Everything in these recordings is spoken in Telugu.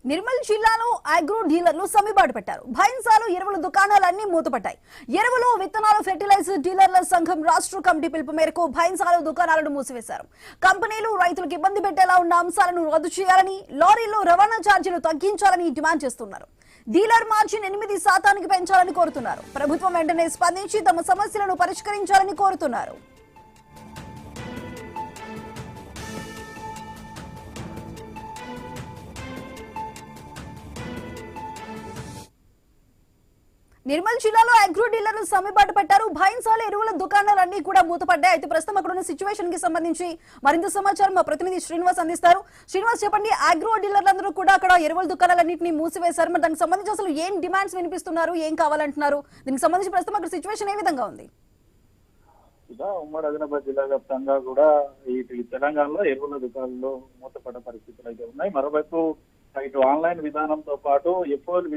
నిర్మల్ జిల్లాలో అగ్రో డీలర్లు సమ్మెబాటు పెట్టారు. భైన్సాలు ఎరువుల దుకాణాలన్నీ మూతపడ్డాయి. ఎరువులు విత్తనాలు ఫెర్టిలైజర్ డీలర్ల సంఘం రాష్ట్ర కమిటీ పిలుపు మేరకు భైన్సాలు దుకాణాలను మూసివేశారు. కంపెనీలు రైతులకు ఇబ్బంది పెట్టేలా ఉన్న అంశాలను రద్దు చేయాలని, లారీల్లో రవాణా ఛార్జీలు తగ్గించాలని డిమాండ్ చేస్తున్నారు. డీలర్ మార్జిన్ 8% పెంచాలని కోరుతున్నారు. ప్రభుత్వం వెంటనే స్పందించి తమ సమస్యలను పరిష్కరించాలని కోరుతున్నారు. నిర్మల్ జిల్లాలో అగ్రో డీలర్లు సమ్మెబాటు పెట్టారు. భైన్సాల ఎరువుల దుకాణాలన్నీ కూడా మూతపడ్డాయి. అయితే ప్రస్తుతం అక్కడ ఉన్న సిచ్యువేషన్ కి సంబంధించి మరింత సమాచారం మా ప్రతినిధి శ్రీనివాస్ అందిస్తారు. శ్రీనివాస్, చెప్పండి, అగ్రో డీలర్లందరూ కూడా అక్కడ ఎరువుల దుకాణాలన్నింటినీ మూసివేశారు. మరి దానికి సంబంధించి అసలు ఏం డిమాండ్స్ వినిపిస్తున్నారు, ఏం కావాలంటున్నారు? దీనికి సంబంధించి ప్రస్తుతం అక్కడ సిచ్యువేషన్ ఏ విధంగా ఉంది? ఉమ్మడి ఆదిలాబాద్ జిల్లా వ్యాప్తంగా కూడా ఇటు తెలంగాణలో ఎరువుల దుకాణాల్లో మూతపడ్డ పరిస్థితులు అయితే ఉన్నాయి. మరోవైపు ఇటు ఆన్లైన్ విధానంతో పాటు ఎఫ్ఓఎల్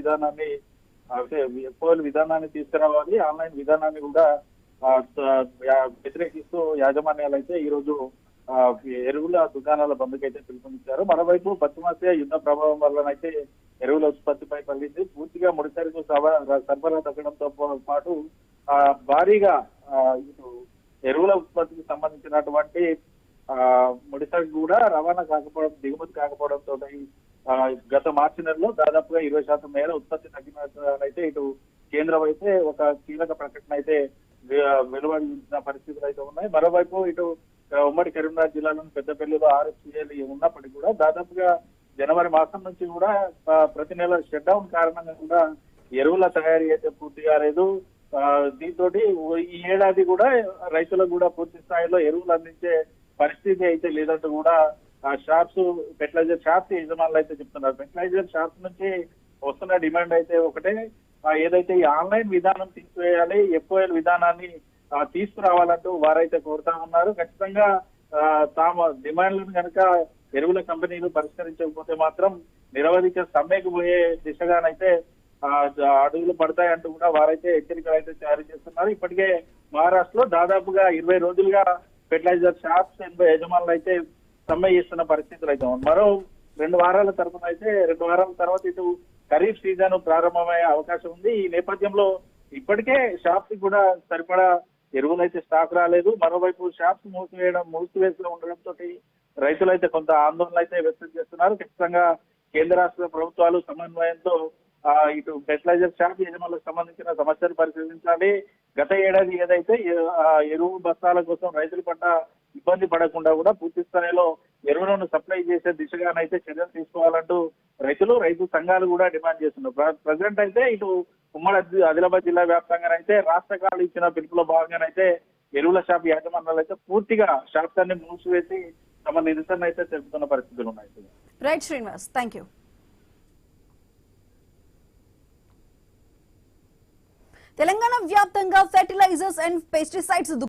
విధానాన్ని తీసుకురావాలి. ఆన్లైన్ విధానాన్ని కూడా వ్యతిరేకిస్తూ యాజమాన్యాలు అయితే ఈ రోజు ఎరువుల దుకాణాల బంద్కి అయితే పిలుపునిచ్చారు. మరోవైపు పశ్చిమాసియా యుద్ధ ప్రభావం వల్లనైతే ఎరువుల ఉత్పత్తిపై పడింది. పూర్తిగా ముడిసరుకు సరఫరా తగ్గడంతో పాటు భారీగా ఇటు ఎరువుల ఉత్పత్తికి సంబంధించినటువంటి ముడిసరుకు కూడా రవాణా కాకపోవడం, దిగుమతి కాకపోవడంతో గత మార్చి నెలలో దాదాపుగా 20% మేర ఉత్పత్తి తగ్గినట్లయితే ఇటు కేంద్రం అయితే ఒక కీలక ప్రకటన అయితే వెలువడించిన పరిస్థితులు అయితే ఉన్నాయి. మరోవైపు ఇటు ఉమ్మడి కరీంనగర్ జిల్లాలోని పెద్దపల్లిలో RFCL ఉన్నప్పటికీ కూడా దాదాపుగా జనవరి మాసం నుంచి కూడా ప్రతి నెల షట్ డౌన్ కారణంగా కూడా ఎరువుల తయారీ అయితే పూర్తి కాలేదు. దీంతో ఈ ఏడాది కూడా రైతులకు కూడా పూర్తి స్థాయిలో ఎరువులు అందించే పరిస్థితి అయితే లేదంటూ కూడా షాప్స్, ఫెర్టిలైజర్ షాప్స్ యజమానులు అయితే చెప్తున్నారు. ఫెర్టిలైజర్ షాప్స్ నుంచి వస్తున్న డిమాండ్ అయితే ఒకటే, ఏదైతే ఈ ఆన్లైన్ విధానం తీసివేయాలి, ఎఫ్ఓఎల్ విధానాన్ని తీసుకురావాలంటూ వారైతే కోరుతా ఉన్నారు. ఖచ్చితంగా తాము డిమాండ్లను కనుక ఎరువుల కంపెనీలు పరిష్కరించకపోతే మాత్రం నిరవధిక సమ్మెకు పోయే దిశగానైతే అడుగులు పడతాయంటూ కూడా వారైతే హెచ్చరికలు అయితే జారీ చేస్తున్నారు. ఇప్పటికే మహారాష్ట్రలో దాదాపుగా 20 రోజులుగా ఫెర్టిలైజర్ షాప్స్ యజమానులు అయితే సమ్మె చేస్తున్న పరిస్థితులు అయితే ఉంది. మరో 2 వారాల తరపున అయితే 2 వారాల తర్వాత ఇటు ఖరీఫ్ సీజన్ ప్రారంభమయ్యే అవకాశం ఉంది. ఈ నేపథ్యంలో ఇప్పటికే షాప్స్ కూడా సరిపడా ఎరువులు అయితే స్టాక్ రాలేదు. మరోవైపు షాప్స్ మూసివేసి ఉండడంతో రైతులు అయితే కొంత ఆందోళన అయితే వ్యక్తం చేస్తున్నారు. ఖచ్చితంగా కేంద్ర రాష్ట్ర ప్రభుత్వాలు సమన్వయంతో ఇటు ఫెర్టిలైజర్ షాప్ యజమానులకు సంబంధించిన సమస్యలు పరిశీలించాలి. గత ఏడాది ఏదైతే ఎరువు బస్తాల కోసం రైతుల పట్ల ఇబ్బంది పడకుండా కూడా పూర్తి స్థాయిలో ఎరువులను సప్లై చేసే దిశగానైతే చర్యలు తీసుకోవాలంటూ రైతు సంఘాలు కూడా డిమాండ్ చేస్తున్నారు. ప్రజెంట్ అయితే ఇటు ఉమ్మడి ఆదిలాబాద్ జిల్లా వ్యాప్తంగానైతే రాష్ట్రకాలు ఇచ్చిన పిలుపులో భాగంగానైతే ఎరువుల షాప్ యాజమాన్యాలు అయితే పూర్తిగా షాప్స్ అన్ని మూసివేసి తమ నిరసన అయితే తెలుపుతున్న పరిస్థితులు ఉన్నాయి. Right Srinivas, thank you. Telangana వ్యాప్తంగా ఫెర్టిలైజర్స్ అండ్ పెస్టిసైడ్స్